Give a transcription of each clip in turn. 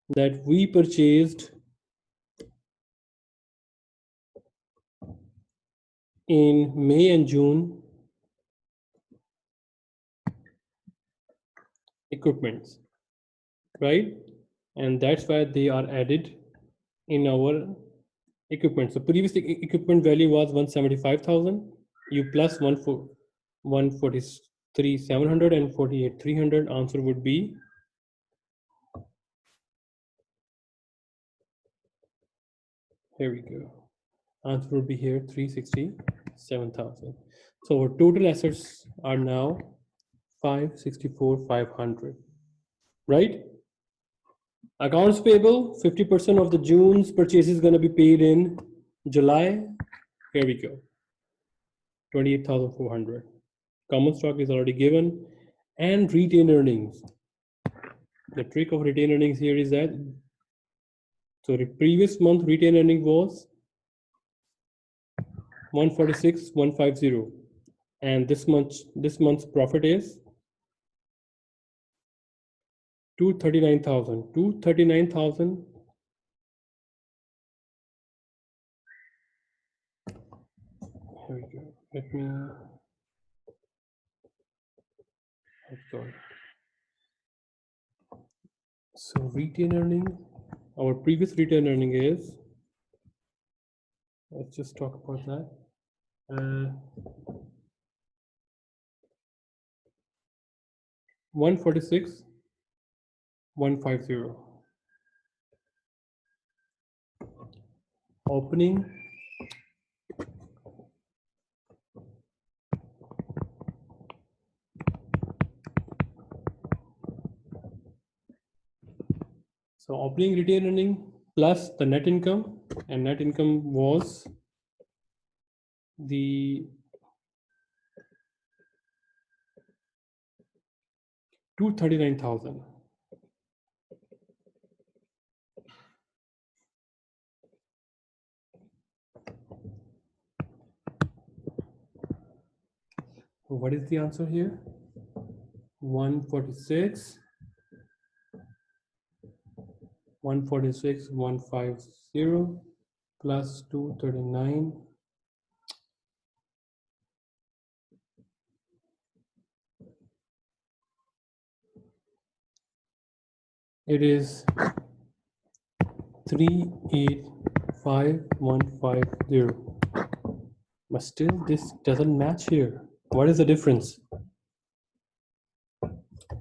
that we purchased in May and June equipments, right? And that's why they are added in our equipment. So previous equipment value was 175,000. You plus 143,700 and 48,300. Answer would be here we go. Answer would be here 367,000. So our total assets are now 564,500. Right? Accounts payable, 50% of the June's purchase is going to be paid in July. Here we go. 28,400. Common stock is already given. And retained earnings. The trick of retained earnings here is that, so the previous month retained earning was 146,150. And this month's profit is 239,000. 239,000. Here we go. Let me. I'm sorry. So retained earning. Our previous retained earning is. Let's just talk about that. 146,150. Opening. So opening retained earning plus the net income, and net income was the 239,000. What is the answer here? 146, 150 plus 239. It is 385,150. But still this doesn't match here. What is the difference?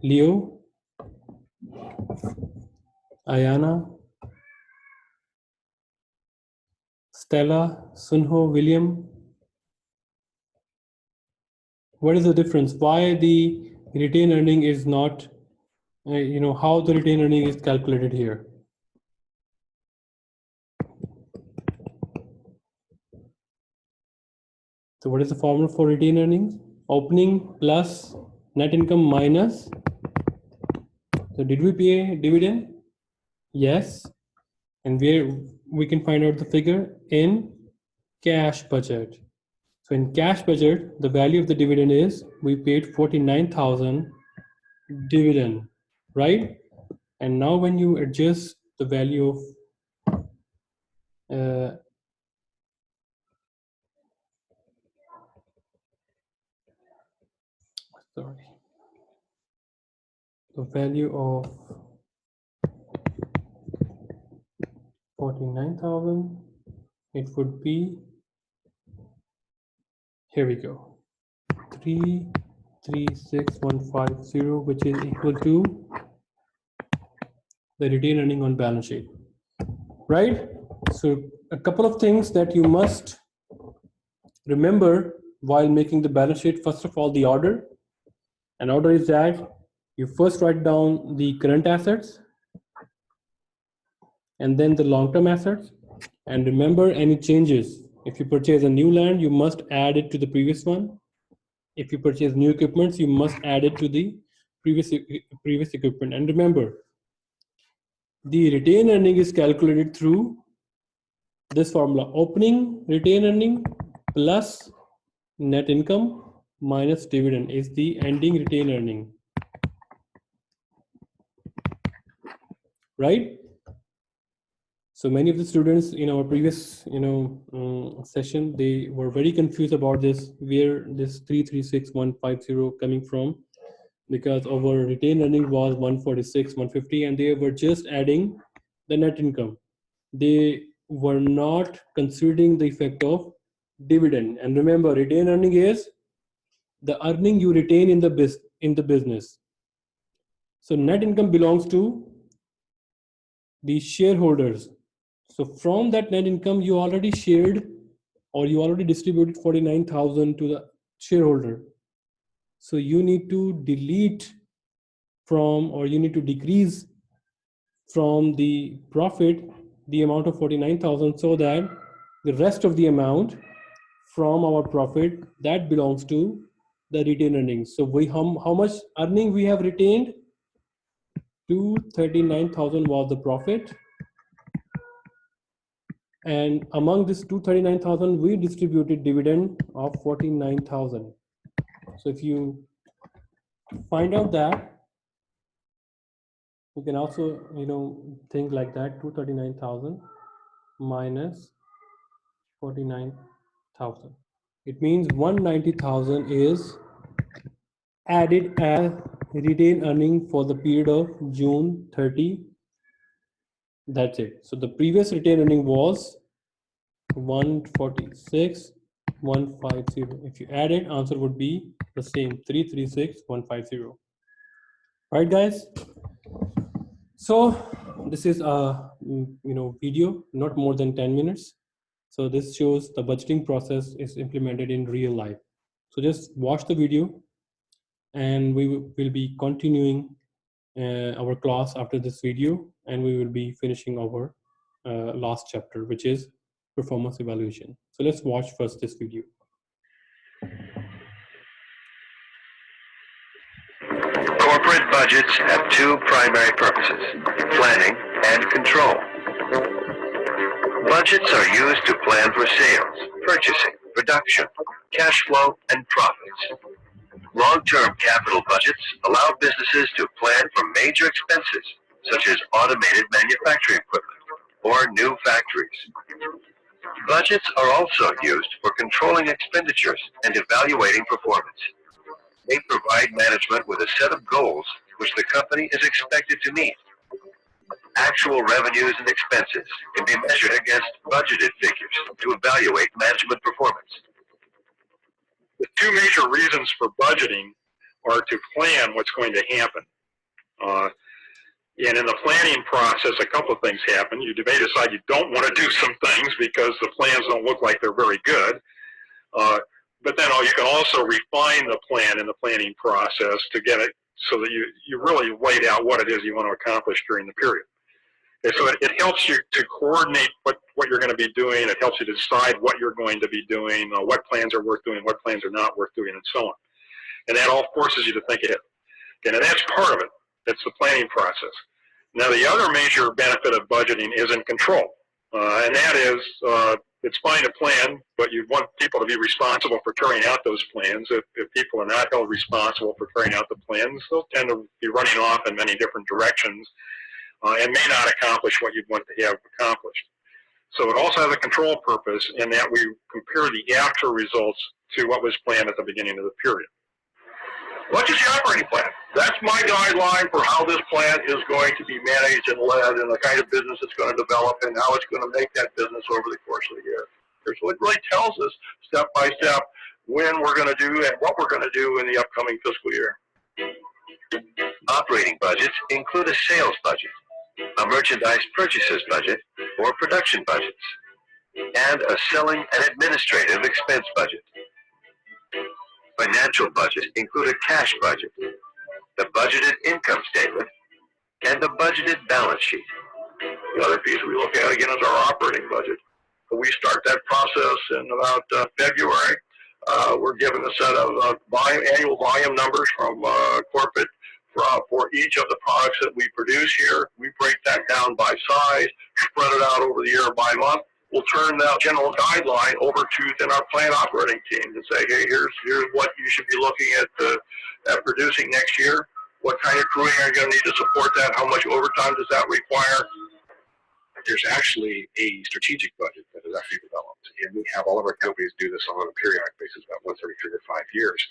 Leo, Ayana, Stella, Sunho, William. What is the difference? Why the retained earning is not, how the retained earning is calculated here? So what is the formula for retained earnings? Opening plus net income minus. So did we pay dividend? Yes. And where we can find out the figure? In cash budget. So in cash budget, the value of the dividend is, we paid 49,000 dividend, right? And now when you adjust the value of the value of 49,000, it would be, here we go, 336,150, which is equal to the retained earning on balance sheet, right? So a couple of things that you must remember while making the balance sheet. First of all, the order. An order is that you first write down the current assets and then the long-term assets. And remember any changes. If you purchase a new land, you must add it to the previous one. If you purchase new equipments, you must add it to the previous equipment. And remember, the retained earning is calculated through this formula: opening retained earning plus net income minus dividend is the ending retained earning, right? So many of the students in our previous, session, they were very confused about this, where this 336150 coming from, because our retained earning was 146, 150, and they were just adding the net income. They were not considering the effect of dividend. And remember, retained earning is the earning you retain in the business. So net income belongs to the shareholders. So from that net income, you already shared or you already distributed 49,000 to the shareholder. So you need to delete from, or you need to decrease from the profit the amount of 49,000, so that the rest of the amount from our profit that belongs to the retained earnings. So how much earning we have retained? 239,000 was the profit, and among this 239,000 we distributed dividend of 49,000. So if you find out that, you can also think like that: 239,000 minus 49,000. It means 190,000 is added as retained earning for the period of June 30. That's it. So the previous retained earning was 146, 150. If you add it, answer would be the same, 336, 150. Right, guys? So this is a video, not more than 10 minutes. So this shows the budgeting process is implemented in real life. So just watch the video, and we will be continuing our class after this video, and we will be finishing our last chapter, which is performance evaluation. So let's watch first this video. Corporate budgets have two primary purposes: planning and control. Budgets are used to plan for sales, purchasing, production, cash flow, and profits. Long-term capital budgets allow businesses to plan for major expenses, such as automated manufacturing equipment or new factories. Budgets are also used for controlling expenditures and evaluating performance. They provide management with a set of goals which the company is expected to meet. Actual revenues and expenses can be measured against budgeted figures to evaluate management performance. The two major reasons for budgeting are to plan what's going to happen. And in the planning process, a couple of things happen. You may decide you don't want to do some things because the plans don't look like they're very good. But then you can also refine the plan in the planning process to get it so that you really laid out what it is you want to accomplish during the period. And so it helps you to coordinate what you're going to be doing. It helps you to decide what you're going to be doing, what plans are worth doing, what plans are not worth doing, and so on. And that all forces you to think ahead. And that's part of it. It's the planning process. Now, the other major benefit of budgeting is in control. And that is, it's fine to plan, but you want people to be responsible for carrying out those plans. If people are not held responsible for carrying out the plans, they'll tend to be running off in many different directions and may not accomplish what you'd want to have accomplished. So it also has a control purpose in that we compare the actual results to what was planned at the beginning of the period. What is the operating plan? That's my guideline for how this plant is going to be managed and led, and the kind of business it's going to develop and how it's going to make that business over the course of the year. So it really tells us step by step when we're going to do and what we're going to do in the upcoming fiscal year. Operating budgets include a sales budget, a merchandise purchases budget or production budgets, and a selling and administrative expense budget. Financial budgets include a cash budget, the budgeted income statement, and the budgeted balance sheet. The other piece we look at again is our operating budget. We start that process in about February. We're given a set of annual volume numbers from corporate for each of the products that we produce here. We break that down by size, spread it out over the year by month. We'll turn that general guideline over to then our plant operating team and say, hey, here's what you should be looking at producing next year. What kind of crewing are you going to need to support that? How much overtime does that require? there's actually a strategic budget that is actually developed, and we have all of our companies do this on a periodic basis, about once every 3 to 5 years.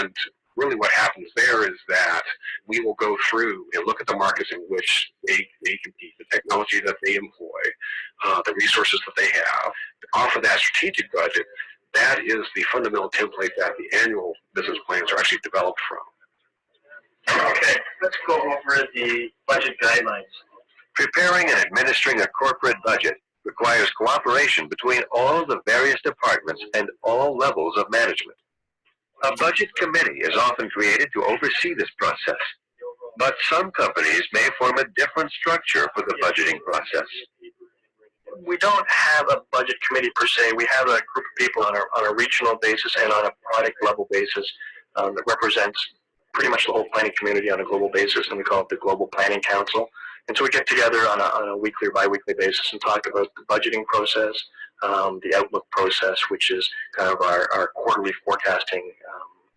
And really what happens there is that we will go through and look at the markets in which they compete, the technology that they employ, the resources that they have, offer that strategic budget. That is the fundamental template that the annual business plans are actually developed from. Okay, let's go over the budget guidelines. Preparing and administering a corporate budget requires cooperation between all the various departments and all levels of management. A budget committee is often created to oversee this process, but some companies may form a different structure for the budgeting process. We don't have a budget committee per se. We have a group of people on a regional basis and on a product level basis that represents pretty much the whole planning community on a global basis, and we call it the Global Planning Council. And so we get together on a weekly or bi-weekly basis and talk about the budgeting process, the outlook process, which is kind of our quarterly forecasting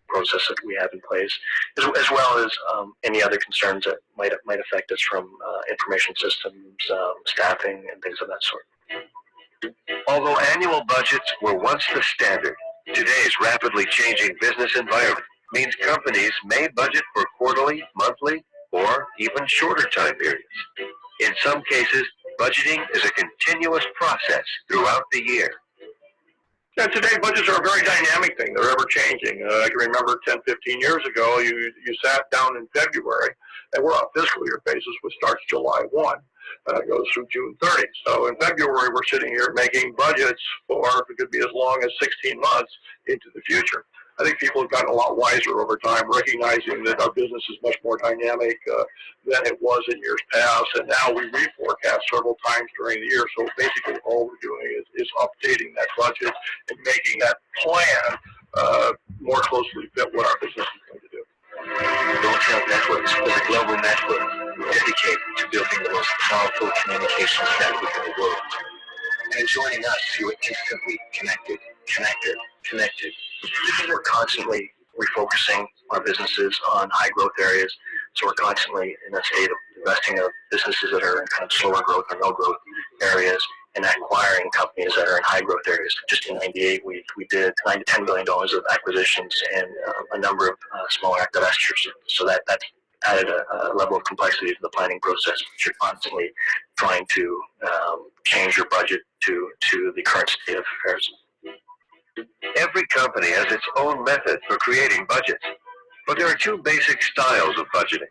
process that we have in place, as well as any other concerns that might affect us from information systems, staffing, and things of that sort. Although annual budgets were once the standard, today's rapidly changing business environment means companies may budget for quarterly, monthly, or even shorter time periods. In some cases, budgeting is a continuous process throughout the year. Yeah, today budgets are a very dynamic thing. They're ever changing. I can remember 10, 15 years ago, you sat down in February, and we're on a fiscal year basis, which starts July 1, goes through June 30. So in February, we're sitting here making budgets for, it could be as long as 16 months into the future. I think people have gotten a lot wiser over time, recognizing that our business is much more dynamic than it was in years past, and now we reforecast several times during the year. So basically all we're doing is updating that budget and making that plan more closely fit what our business is going to do. Donghua Networks is a global network dedicated to building the most powerful communications network in the world. And joining us, you are instantly connected. Because we're constantly refocusing our businesses on high growth areas, so we're constantly in a state of investing of businesses that are in kind of slower growth or no growth areas, and acquiring companies that are in high growth areas. Just in '98, we did $9 to $10 billion of acquisitions and a number of smaller divestitures. So that added a level of complexity to the planning process, which you're constantly trying to change your budget to the current state of affairs. Every company has its own method for creating budgets, but there are two basic styles of budgeting.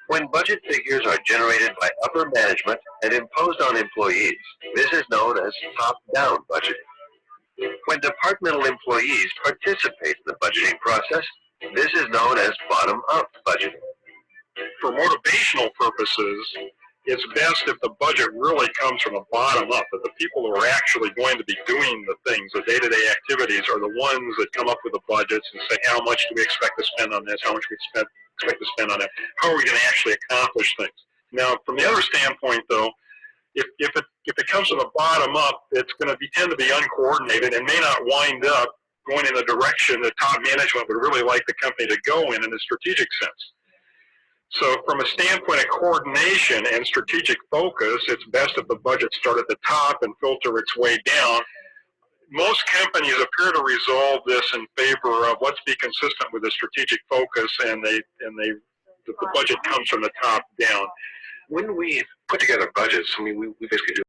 When budget figures are generated by upper management and imposed on employees, this is known as top-down budgeting. When departmental employees participate in the budgeting process, this is known as bottom-up budgeting. For motivational purposes, it's best if the budget really comes from the bottom up, that the people who are actually going to be doing the things, the day-to-day activities, are the ones that come up with the budgets and say, how much do we expect to spend on this? How much do we expect to spend on that? How are we going to actually accomplish things? Now, from the other standpoint, though, if it comes from the bottom up, it's going to tend to be uncoordinated and may not wind up going in the direction that top management would really like the company to go in a strategic sense. So from a standpoint of coordination and strategic focus, it's best if the budgets start at the top and filter its way down. Most companies appear to resolve this in favor of let's be consistent with the strategic focus, and the budget comes from the top down. When we put together budgets, I mean, we basically do